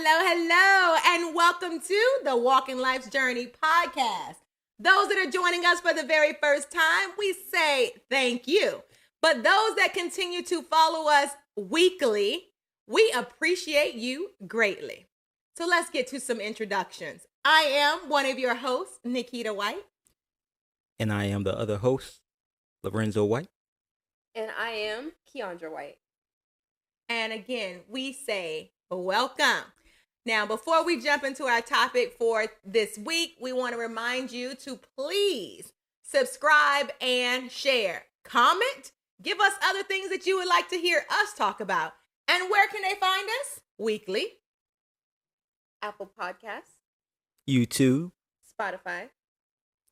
hello, and welcome to the Walking Life's Journey podcast. Those that are joining us for the very first time, we say thank you. But those that continue to follow us weekly, we appreciate you greatly. So let's get to some introductions. I am one of your hosts, Nikkita White. And I am the other host, Lorenzo White. And I am Keyondra White. And again, we say welcome. Now, before we jump into our topic for this week, we want to remind you to please subscribe and share. Comment, give us other things that you would like to hear us talk about. And where can they find us? Weekly. Apple Podcasts. YouTube. Spotify.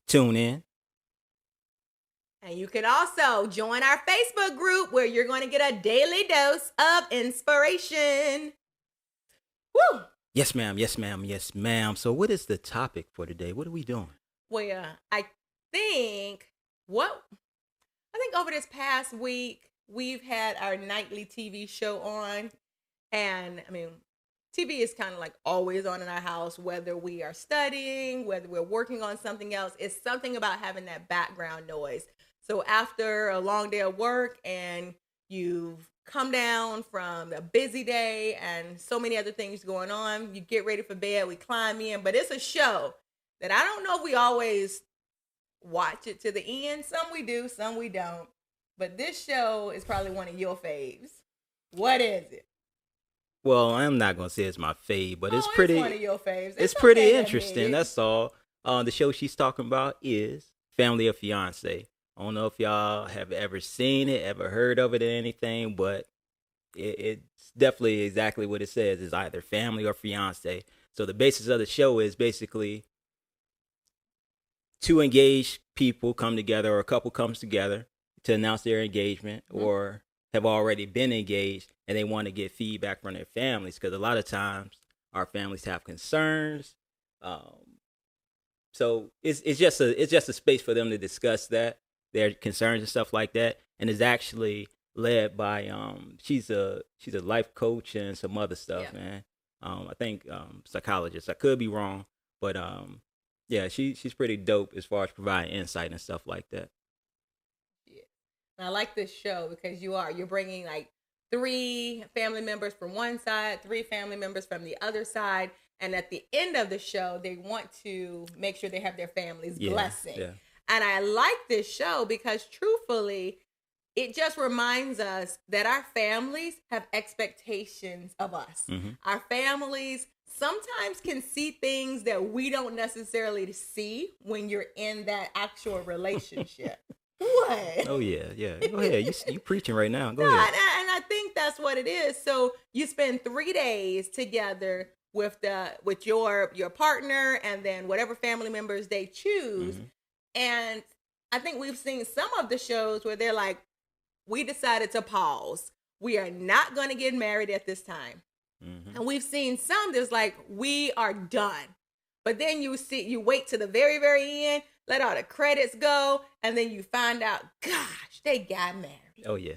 TuneIn. And you can also join our Facebook group where you're going to get a daily dose of inspiration. Woo! Yes, ma'am. Yes, ma'am. Yes, ma'am. So what is the topic for today? What are we doing? Well, I think over this past week, we've had our nightly TV show on. And I mean, TV is kind of like always on in our house, whether we are studying, whether we're working on something else. It's something about having that background noise. So after a long day of work and you've come down from a busy day and so many other things going on, you get ready for bed, we climb in, but it's a show that I don't know if we always watch it to the end. Some we do, some we don't. But this show is probably one of your faves. What is it? Well, I'm not going to say it's my fave, but it's one of your faves. It's pretty interesting. That's all. The show she's talking about is Family of Fiancé. I don't know if y'all have ever seen it, ever heard of it or anything, but it's definitely exactly what it says. It's either family or fiancé. So the basis of the show is basically two engaged people come together, or a couple comes together to announce their engagement, or have already been engaged, and they want to get feedback from their families, because a lot of times our families have concerns. So it's just a space for them to discuss their concerns and stuff like that. And is actually led by she's a life coach and some other stuff, man. I think psychologist. I could be wrong, but yeah, she's pretty dope as far as providing insight and stuff like that. Yeah, and I like this show because you're bringing like 3 family members from one side, 3 family members from the other side, and at the end of the show, they want to make sure they have their family's blessing. Yeah. And I like this show because truthfully, it just reminds us that our families have expectations of us. Mm-hmm. Our families sometimes can see things that we don't necessarily see when you're in that actual relationship. What? Oh, yeah. Go ahead. You preaching right now. Go ahead. And I think that's what it is. So you spend 3 days together with your partner and then whatever family members they choose. Mm-hmm. And I think we've seen some of the shows where they're like, we decided to pause. We are not going to get married at this time. Mm-hmm. And we've seen some that's like, we are done. But then you wait to the very, very end, let all the credits go, and then you find out, gosh, they got married. Oh, yeah.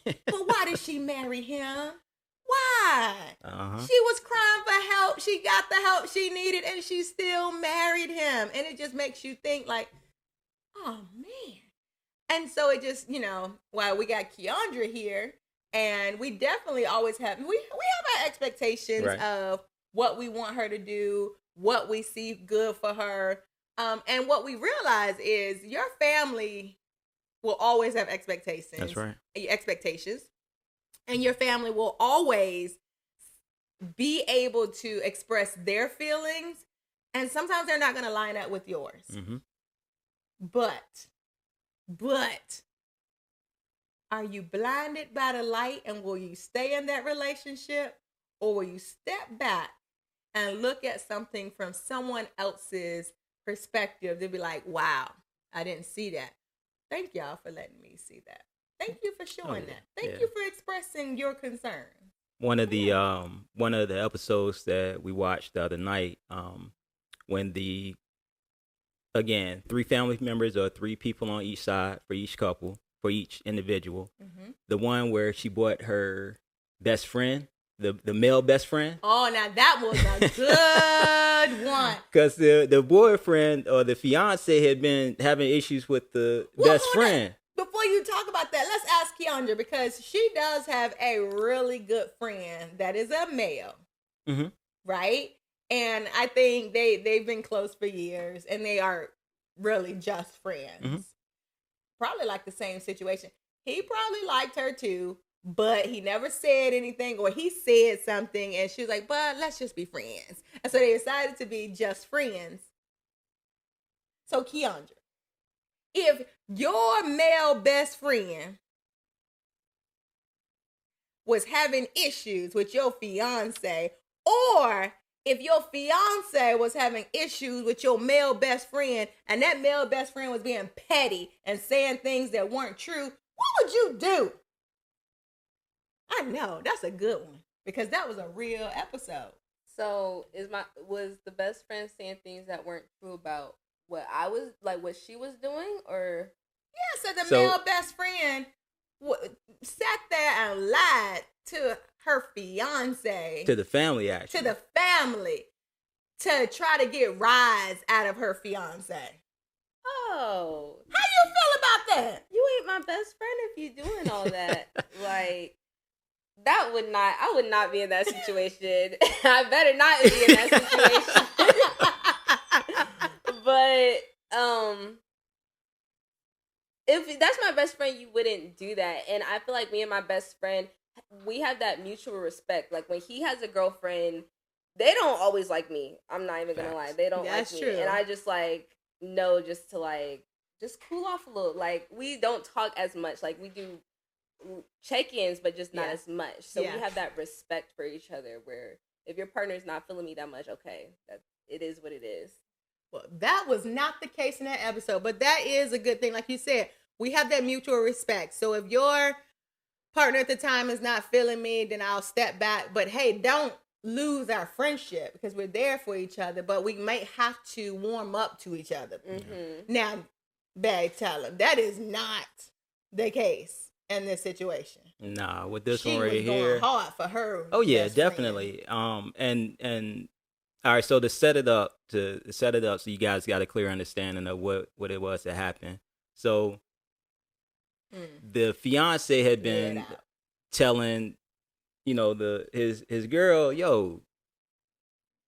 But why did she marry him? Why? She was crying for help. She got the help she needed, and she still married him. And it just makes you think like, oh, man. And so it just, while we got Keyondra here, and we definitely always have, we have our expectations of what we want her to do, what we see good for her. And what we realize is your family will always have expectations. That's right. Expectations. And your family will always be able to express their feelings. And sometimes they're not going to line up with yours. Mm-hmm. But are you blinded by the light, and will you stay in that relationship, or will you step back and look at something from someone else's perspective to be like, wow, I didn't see that. Thank y'all for letting me see that. Thank you for showing that. Thank you for expressing your concern. One of the episodes that we watched the other night, when 3 family members or 3 people on each side for each couple, for each individual. Mm-hmm. The one where she brought her best friend the male best friend. Oh, now that was a good one. Because the boyfriend or the fiance had been having issues with the best friend. Before you talk about that, let's ask Keyondra, because she does have a really good friend that is a male, right? And I think they've been close for years, and they are really just friends. Probably like the same situation. He probably liked her too, but he never said anything, or he said something and she was like, but let's just be friends. And so they decided to be just friends. So Keyondra, if your male best friend was having issues with your fiance, or if your fiance was having issues with your male best friend and that male best friend was being petty and saying things that weren't true, what would you do? I know, that's a good one, because that was a real episode. So was the best friend saying things that weren't true about what I was, like what she was doing, or? Yeah, so the male best friend sat there and lied to her fiance. To the family, actually. To the family. To try to get rise out of her fiance. Oh. How you feel about that? You ain't my best friend if you doing all that. Like, I would not be in that situation. I better not be in that situation. But, if that's my best friend, you wouldn't do that. And I feel like me and my best friend, we have that mutual respect. Like, when he has a girlfriend, they don't always like me. I'm not even gonna lie. They don't like me. True. And I just like know just to like just cool off a little. Like, we don't talk as much. Like, we do check-ins, but just not as much. So we have that respect for each other, where if your partner's not feeling me that much, okay, it is what it is. Well, that was not the case in that episode, but that is a good thing. Like you said, we have that mutual respect. So if your partner at the time is not feeling me, then I'll step back. But hey, don't lose our friendship, because we're there for each other, but we might have to warm up to each other. Now, Barry, tell him that is not the case in this situation. Nah, with this she one right was here, going hard for her. Oh yeah, definitely. And all right, so to set it up, so you guys got a clear understanding of what it was that happened. So the fiance had been telling, his girl, yo,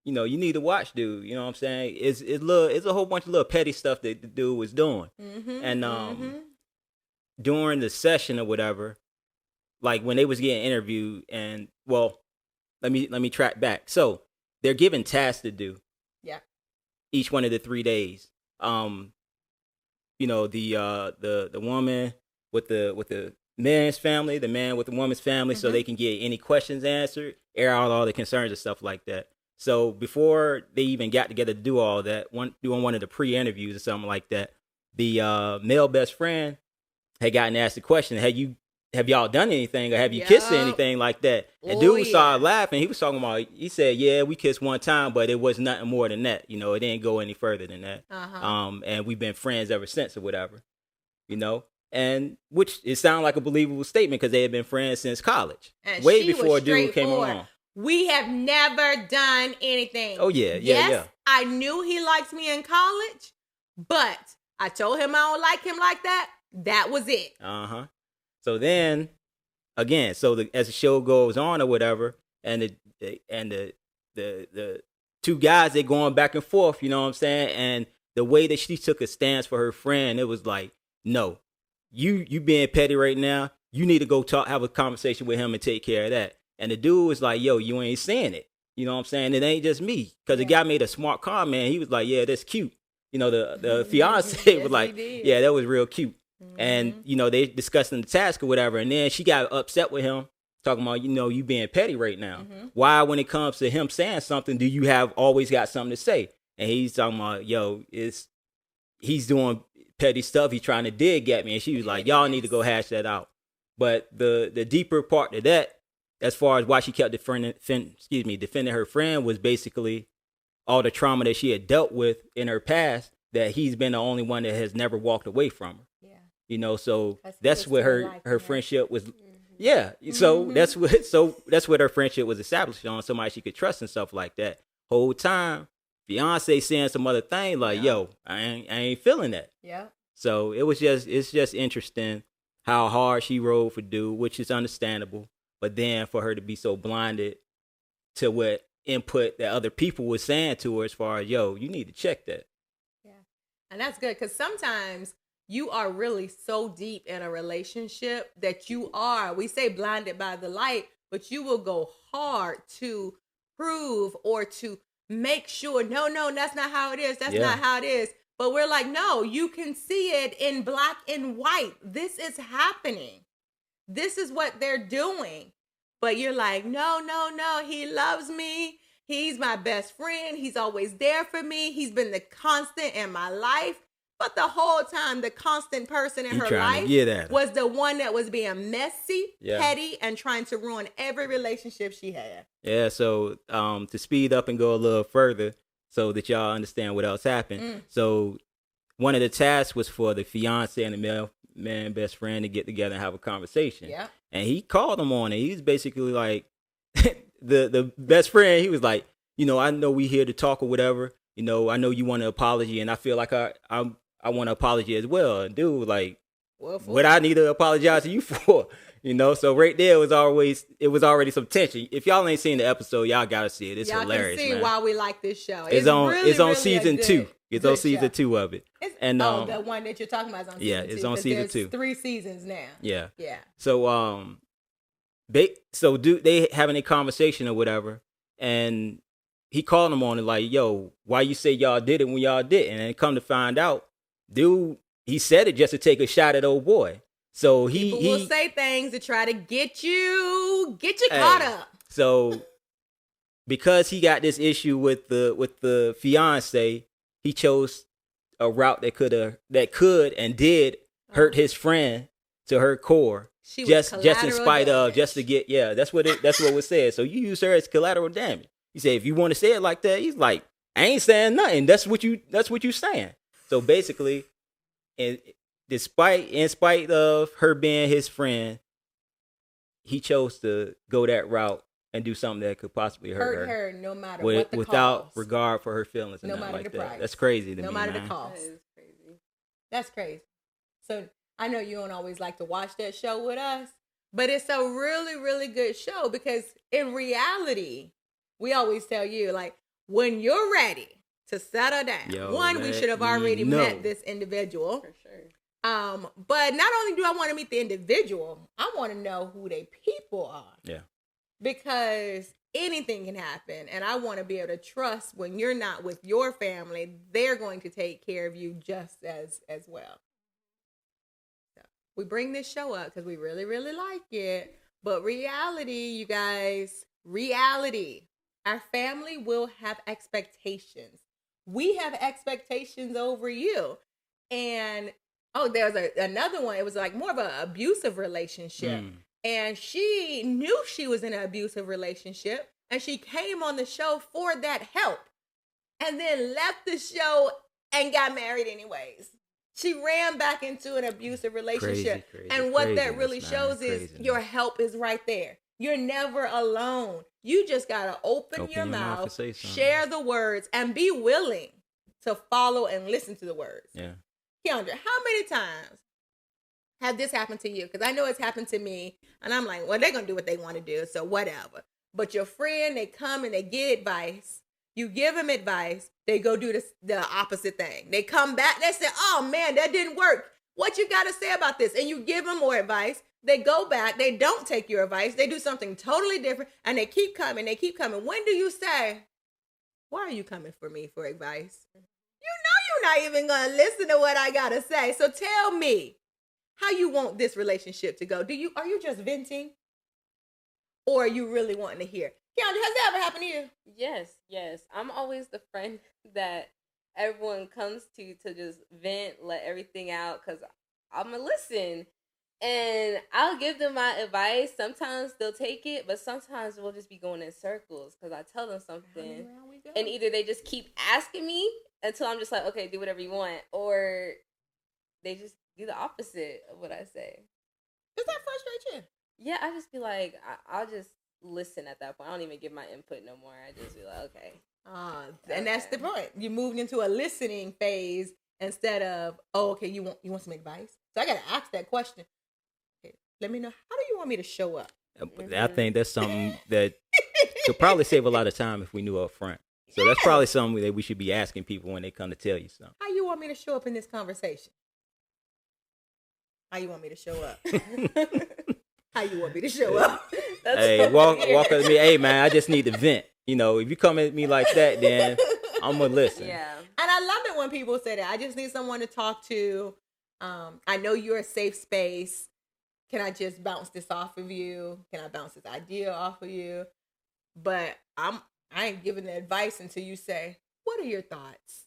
you need to watch dude. You know what I'm saying? It's a whole bunch of little petty stuff that the dude was doing. And during the session or whatever, like when they was getting interviewed, and well, let me track back. So they're given tasks to do. Yeah. Each one of the 3 days. The woman with the man's family, the man with the woman's family, so they can get any questions answered, air out all the concerns and stuff like that. So before they even got together to do all that, doing one of the pre-interviews or something like that, the male best friend had gotten asked the question, have y'all done anything, or have you kissed or anything like that? And dude started laughing. He was talking about, he said, yeah, we kissed one time, but it was nothing more than that. It didn't go any further than that. And we've been friends ever since or whatever, and which it sounded like a believable statement, because they had been friends since college, and way before dude came along. We have never done anything. Oh yeah. I knew he liked me in college, but I told him I don't like him like that. That was it. So then, again, as the show goes on or whatever, and the two guys, they're going back and forth, you know what I'm saying? And the way that she took a stance for her friend, it was like, no, you being petty right now. You need to go have a conversation with him and take care of that. And the dude was like, yo, you ain't saying it. You know what I'm saying? It ain't just me. Because the guy made a smart comment. He was like, yeah, that's cute. The fiance was like, yeah, that was real cute. And, they discussing the task or whatever. And then she got upset with him, talking about, you being petty right now. Why, when it comes to him saying something, do you have always got something to say? And he's talking about, yo, he's doing petty stuff. He's trying to dig at me. And she was like, y'all need to go hash that out. But the deeper part of that, as far as why she kept defending her friend, was basically all the trauma that she had dealt with in her past, that he's been the only one that has never walked away from her. So that's where her friendship was. Yeah. So that's what her friendship was established on, somebody she could trust and stuff like that. Whole time, Fiancé saying some other thing like, yo, I ain't feeling that. Yeah. So it's just interesting how hard she rode for dude, which is understandable. But then for her to be so blinded to what input that other people were saying to her as far as, yo, you need to check that. Yeah. And that's good because sometimes you are really so deep in a relationship that we say blinded by the light, but you will go hard to prove or to make sure, no, that's not how it is. That's not how it is. But we're like, no, you can see it in black and white. This is happening. This is what they're doing. But you're like, no, he loves me. He's my best friend. He's always there for me. He's been the constant in my life. But the whole time, the constant person in her life was the one that was being messy, petty, and trying to ruin every relationship she had. Yeah, so to speed up and go a little further so that y'all understand what else happened. So one of the tasks was for the fiance and the male man best friend to get together and have a conversation. Yeah. And he called him on it. He was basically like, the best friend, he was like, I know we here to talk or whatever. I know you want an apology, and I feel like I want an apology as well. And dude was like, what I need to apologize to you for? So right there it was already some tension. If y'all ain't seen the episode, y'all gotta see it. It's hilarious. Y'all can see why we like this show. It's on season 2. It's on season 2 of it. The one that you're talking about is on season 2. Yeah, it's on season 2. 3 seasons now. Yeah. Yeah. So they having a conversation or whatever, and he called him on it like, yo, why you say y'all did it when y'all didn't? And come to find out, dude, he said it just to take a shot at old boy. So he will say things to try to get you caught up. So because he got this issue with the fiance, he chose a route that could and did hurt his friend to her core. Just in spite of, just to get, that's what was said. So you use her as collateral damage. He said, if you want to say it like that, he's like, I ain't saying nothing. That's what you saying. So basically, in spite of her being his friend, he chose to go that route and do something that could possibly hurt her no matter what the without cost. regard for her feelings and no nothing matter like the that. price. That's crazy to me, no matter man. the cost. That is crazy. That's crazy. So I know you don't always like to watch that show with us, but it's a really, really good show because in reality, we always tell you, like, when you're ready to settle down, we should have already met this individual. For sure. But not only do I want to meet the individual, I want to know who they people are. Yeah. Because anything can happen. And I want to be able to trust when you're not with your family, they're going to take care of you just as well. So we bring this show up because we really, really like it. But reality, you guys, our family will have expectations. We have expectations over you. And there's another one. It was like more of an abusive relationship. And she knew she was in an abusive relationship. And she came on the show for that help. And then left the show and got married anyways. She ran back into an abusive relationship. And what that really shows is your help is right there. You're never alone. You just got to open your mouth, share the words, and be willing to follow and listen to the words. Yeah. Keyondra, how many times have this happened to you? Because I know it's happened to me. And I'm like, well, they're going to do what they want to do. So whatever. But your friend, they come and they get advice. You give them advice. They go do the opposite thing. They come back. They say, oh, man, that didn't work. What you got to say about this? And you give them more advice. They go back. They don't take your advice. They do something totally different. And they keep coming. When do you say, why are you coming for me for advice? You know you're not even going to listen to what I got to say. So tell me how you want this relationship to go. Are you just venting? Or are you really wanting to hear? Keyondra, has that ever happened to you? Yes. I'm always the friend that everyone comes to just vent, let everything out, because I'm going to listen. And I'll give them my advice. Sometimes they'll take it, but sometimes we'll just be going in circles because I tell them something. And either they just keep asking me until I'm just like, okay, do whatever you want. Or they just do the opposite of what I say. Does that frustrate you? Yeah, I just be like, I'll just listen at that point. I don't even give my input no more. I just be like, okay. And that's the point. You moved into a listening phase instead of, oh, okay, you want some advice? So I got to ask that question. Okay, let me know, how do you want me to show up? I think that's something that could probably save a lot of time if we knew up front. So that's probably something that we should be asking people when they come to tell you something. How you want me to show up in this conversation? How you want me to show up? How you want me to show up? Hey, walk up to me. Hey, man, I just need to vent. You know, if you come at me like that, then I'm going to listen. Yeah. And I love it when people say that. I just need someone to talk to. I know you're a safe space. Can I just bounce this off of you? Can I bounce this idea off of you? But I ain't giving the advice until you say, what are your thoughts?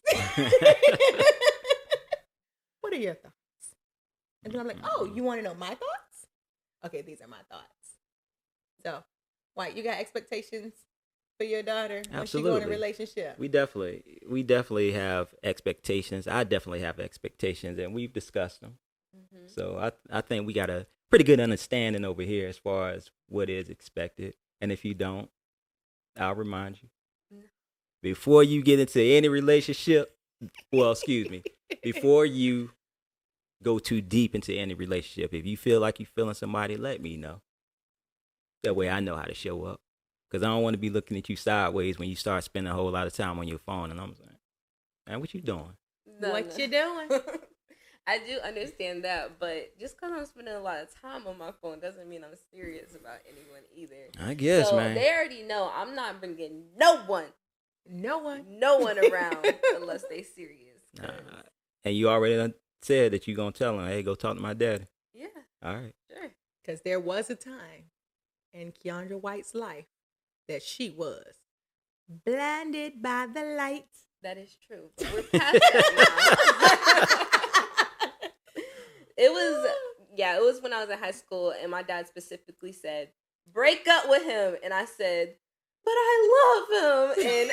What are your thoughts? And then I'm like, oh, you want to know my thoughts? Okay, these are my thoughts. So, White, you got expectations for your daughter when she go in a relationship? We definitely have expectations. I definitely have expectations, and we've discussed them. Mm-hmm. So I think we got a pretty good understanding over here as far as what is expected. And if you don't, I'll remind you. Before you get into any relationship, before you go too deep into any relationship, if you feel like you're feeling somebody, let me know. That way I know how to show up. Because I don't want to be looking at you sideways when you start spending a whole lot of time on your phone. And I'm saying, man, what you doing? What you doing? I do understand that, but just because I'm spending a lot of time on my phone doesn't mean I'm serious about anyone either. I guess, so man. They already know I'm not bringing no one around unless they serious. And you already said that you're going to tell them, hey, go talk to my daddy. Yeah. All right. Sure. Because there was a time in Keyondra White's life that she was blinded by the lights. That is true. But we're past that now. It was when I was in high school, and my dad specifically said, break up with him. And I said, but I love him. And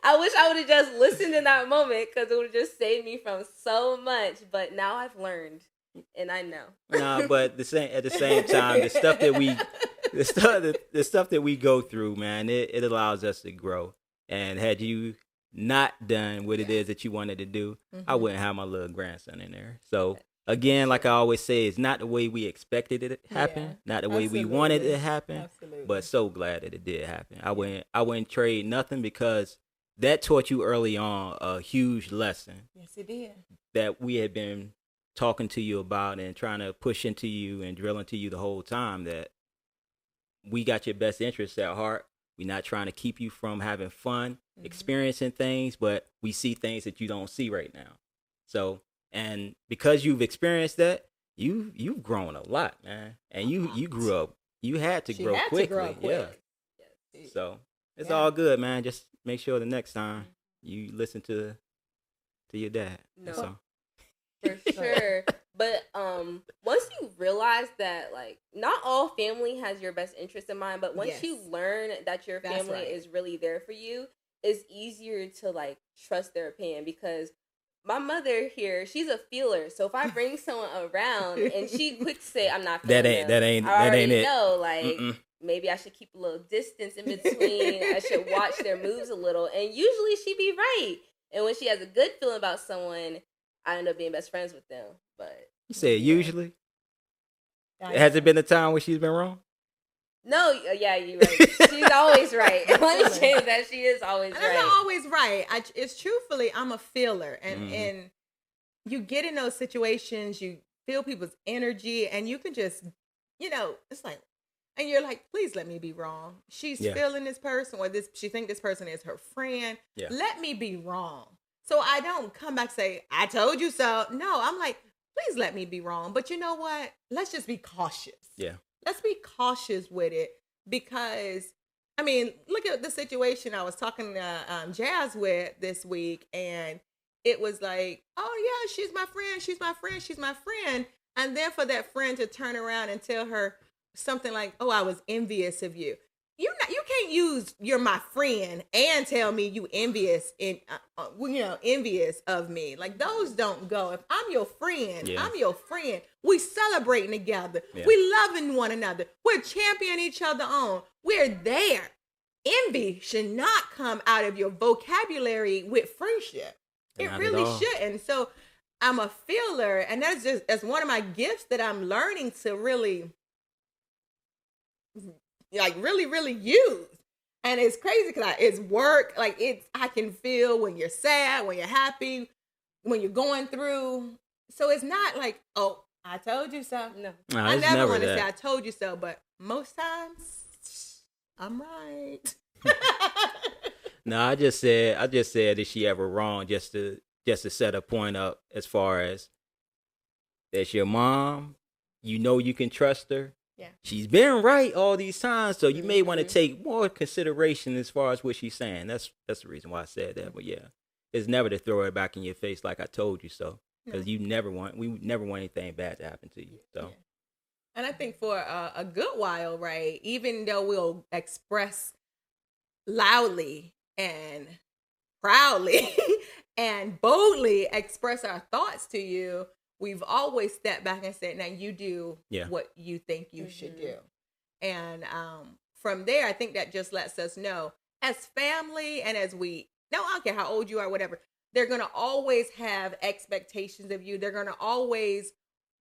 I wish I would have just listened in that moment, because it would have just saved me from so much. But now I've learned, and I know. Nah, but at the same time, the stuff that we go through, man, it allows us to grow. And had you not done what it is that you wanted to do, I wouldn't have my little grandson in there. So again, like I always say, it's not the way we expected it to happen, not the way we wanted it to happen, but so glad that it did happen. I wouldn't trade nothing, because that taught you early on a huge lesson. Yes, it did. That we had been talking to you about and trying to push into you and drill into you the whole time, that we got your best interests at heart. We're not trying to keep you from having fun, experiencing things, but we see things that you don't see right now. So, and because you've experienced that, you've grown a lot, man. And you grew up. You had to grow quickly. Yeah. So it's all good, man. Just make sure the next time you listen to your dad. No. So. For sure. But once you realize that, like, not all family has your best interest in mind, but once you learn that your family is really there for you, it's easier to, like, trust their opinion. Because my mother here, she's a feeler. So if I bring someone around and she quick say, I'm not feeling that ain't it. Know, like, maybe I should keep a little distance in between. I should watch their moves a little. And usually she be right. And when she has a good feeling about someone, I end up being best friends with them. But you said usually? Has it been a time where she's been wrong? No, yeah, you're right. She's always right. Let me change that. She is always right. I'm not always right. It's truthfully, I'm a feeler. And you get in those situations, you feel people's energy, and you can just, it's like, and you're like, please let me be wrong. She's feeling this person, or she think this person is her friend. Yeah. Let me be wrong. So I don't come back and say, I told you so. No, I'm like, please let me be wrong. But you know what? Let's just be cautious. Yeah. Let's be cautious with it, because, I mean, look at the situation I was talking to Jazz with this week, and it was like, oh, yeah, she's my friend, she's my friend, she's my friend. And then for that friend to turn around and tell her something like, oh, I was envious of you. You can't use "you're my friend" and tell me you envious envious of me. Like, those don't go. If I'm your friend, I'm your friend. We celebrating together. We loving one another. We're championing each other on. We're there. Envy should not come out of your vocabulary with friendship. It really shouldn't. So I'm a feeler, and that's one of my gifts that I'm learning to really, really use. And it's crazy because it's work. Like, I can feel when you're sad, when you're happy, when you're going through. So it's not like, oh, I told you so. No, I never want to say I told you so, but most times I'm right. No, I just said, is she ever wrong? Just to set a point up as far as that's your mom. You can trust her. Yeah, she's been right all these times, so you may want to take more consideration as far as what she's saying. That's the reason why I said that. But yeah, it's never to throw it back in your face like I told you so, because we never want anything bad to happen to you. So. Yeah. And I think for a good while, right, even though we'll express loudly and proudly and boldly express our thoughts to you, we've always stepped back and said, now you do what you think you should do. And from there, I think that just lets us know, as family and as I don't care how old you are, whatever, they're going to always have expectations of you. They're going to always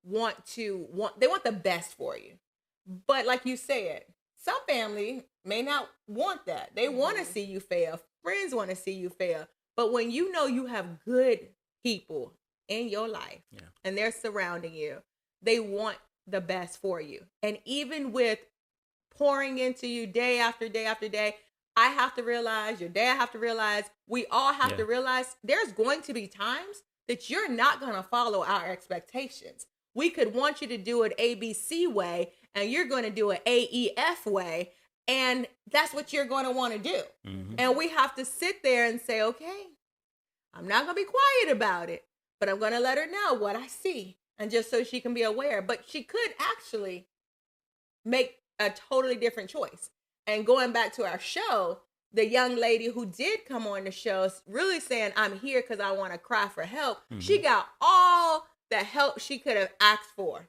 want the best for you. But like you said, some family may not want that. They want to see you fail. Friends want to see you fail. But when you know you have good people in your life and they're surrounding you, they want the best for you. And even with pouring into you day after day after day, I have to realize, your dad have to realize, we all have to realize there's going to be times that you're not going to follow our expectations. We could want you to do it ABC way, and you're going to do it AEF way, and that's what you're going to want to do. Mm-hmm. And we have to sit there and say, okay, I'm not going to be quiet about it, but I'm going to let her know what I see, and just so she can be aware. But she could actually make a totally different choice. And going back to our show, the young lady who did come on the show really saying, I'm here because I want to cry for help. Mm-hmm. She got all the help she could have asked for.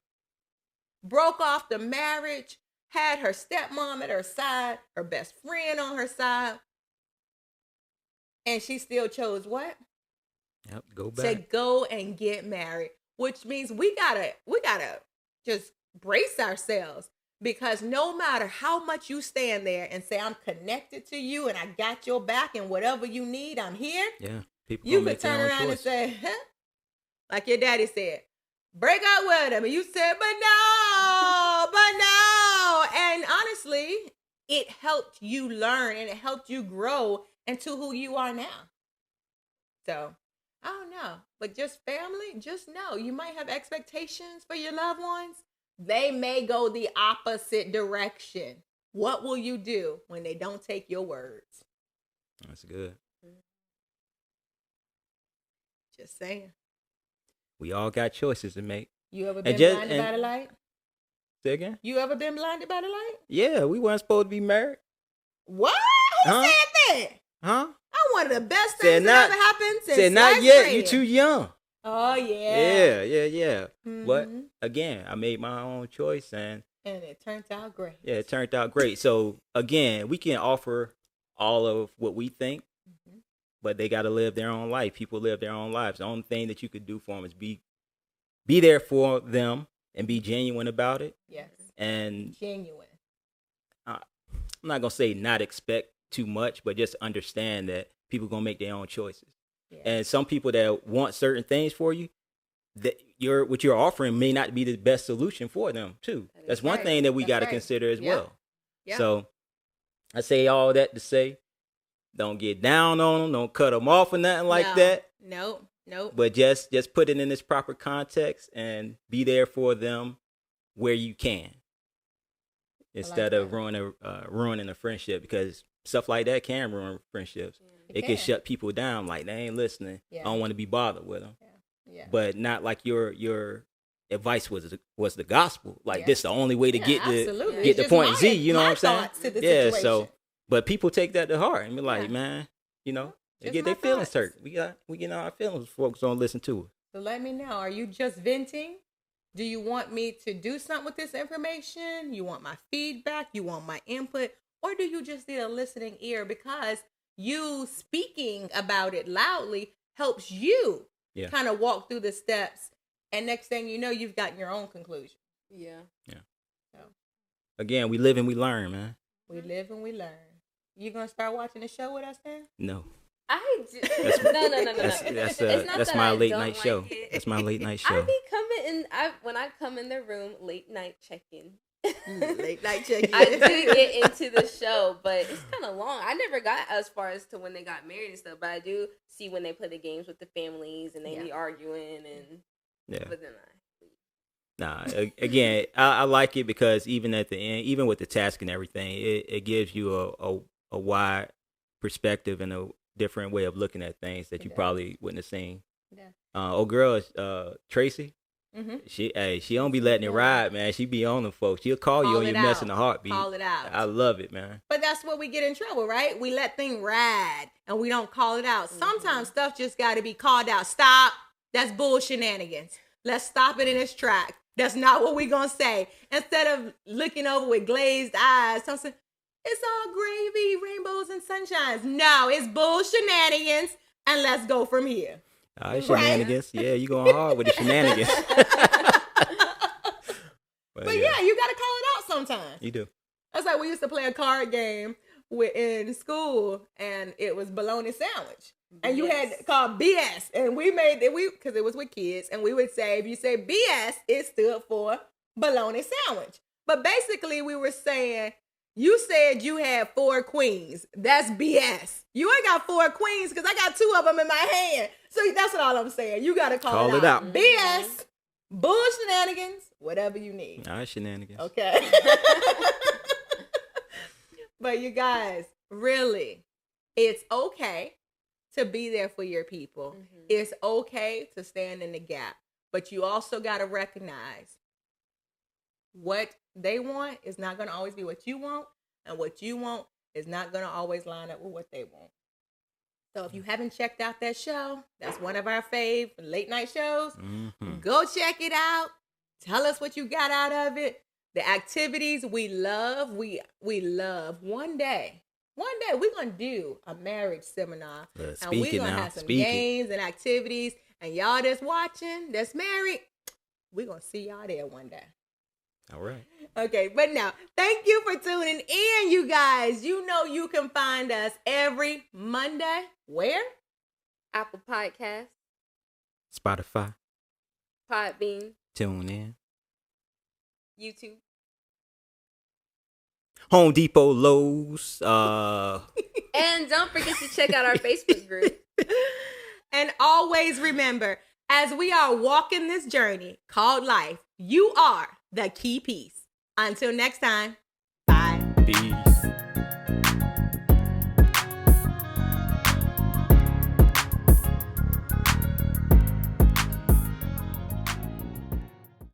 Broke off the marriage, had her stepmom at her side, her best friend on her side. And she still chose what? Yep, go back. To go and get married, which means we gotta just brace ourselves, because no matter how much you stand there and say, I'm connected to you and I got your back and whatever you need, I'm here. Yeah, people you could turn around and say, like your daddy said, break up with him. And you said, but no. And honestly, it helped you learn and it helped you grow into who you are now. So, I don't know. But just family, just know you might have expectations for your loved ones. They may go the opposite direction. What will you do when they don't take your words? That's good. Just saying. We all got choices to make. You ever been blinded by the light? Say again? You ever been blinded by the light? Yeah, we weren't supposed to be married. What? Who said that? Huh? I'm one of the best things that ever happened since said not yet. You too young. Oh, yeah. Yeah. Mm-hmm. But again, I made my own choice and it turned out great. Yeah, it turned out great. So again, we can offer all of what we think, but they got to live their own life. People live their own lives. The only thing that you could do for them is be there for them and be genuine about it. Yes. And genuine. I'm not going to say not expect too much, but just understand that people going to make their own choices. Yeah. And some people that want certain things for you, that what you're offering may not be the best solution for them too. That's one thing that we got to consider as well. Yeah. So I say all that to say, don't get down on them, don't cut them off or nothing like that. Nope. But just put it in its proper context and be there for them where you can, instead of ruining a friendship, because stuff like that can ruin friendships. It can shut people down, like they ain't listening. Yeah. I don't want to be bothered with them. Yeah. But not like your advice was the gospel. Like this the only way to get the point Z. You know what I'm saying? Yeah. But people take that to heart and be like, man, you know, they get their feelings hurt. We get our feelings. Folks don't listen to it. So let me know. Are you just venting? Do you want me to do something with this information? You want my feedback? You want my input? Or do you just need a listening ear? Because you speaking about it loudly helps you kind of walk through the steps. And next thing you know, you've gotten your own conclusion. Yeah. So. Again, we live and we learn, man. We live and we learn. You going to start watching the show with us then? No. I do. No. That's my late night show. That's my late night show. I be coming in. When I come in the room, late night check-in. Late night check-in. I do get into the show, but it's kind of long. I never got as far as to when they got married and stuff, but I do see when they play the games with the families and they be arguing and. Yeah. But then again, I like it because even at the end, even with the task and everything, it gives you a wide perspective and a different way of looking at things that you probably wouldn't have seen. Yeah. Girl, Tracy. Mm-hmm. She don't be letting it ride, man. She be on them folks. She'll call you on your mess in a heartbeat. Call it out. I love it, man. But that's where we get in trouble, right? We let things ride and we don't call it out. Sometimes stuff just got to be called out. Stop. That's bull shenanigans. Let's stop it in its track. That's not what we're going to say. Instead of looking over with glazed eyes, something, it's all gravy, rainbows, and sunshines. No, it's bull shenanigans, and let's go from here. Shenanigans. Yeah, you going hard with the shenanigans. But yeah, you got to call it out sometimes. You do. That's like we used to play a card game in school, and it was bologna sandwich. And you had called BS, and we made it because it was with kids, and we would say if you say BS, it stood for bologna sandwich. But basically, we were saying you said you had 4 queens. That's BS. You ain't got 4 queens because I got 2 of them in my hand. So that's what all I'm saying. You got to call it out. BS, bull shenanigans, whatever you need. All right, shenanigans. Okay. But you guys, really, it's okay to be there for your people. Mm-hmm. It's okay to stand in the gap. But you also got to recognize what they want is not going to always be what you want. And what you want is not going to always line up with what they want. So if you haven't checked out that show, that's one of our fave late night shows. Mm-hmm. Go check it out. Tell us what you got out of it. The activities we love, we love. One day we're going to do a marriage seminar. And we're going to have some games and activities. And y'all that's watching, that's married, we're going to see y'all there one day. All right. Okay, but now, thank you for tuning in, you guys. You know you can find us every Monday. Where? Apple Podcasts. Spotify. Podbean. Tune in. YouTube. Home Depot, Lowe's. And don't forget to check out our Facebook group. And always remember, as we are walking this journey called life, you are the key piece. Until next time, bye. Peace.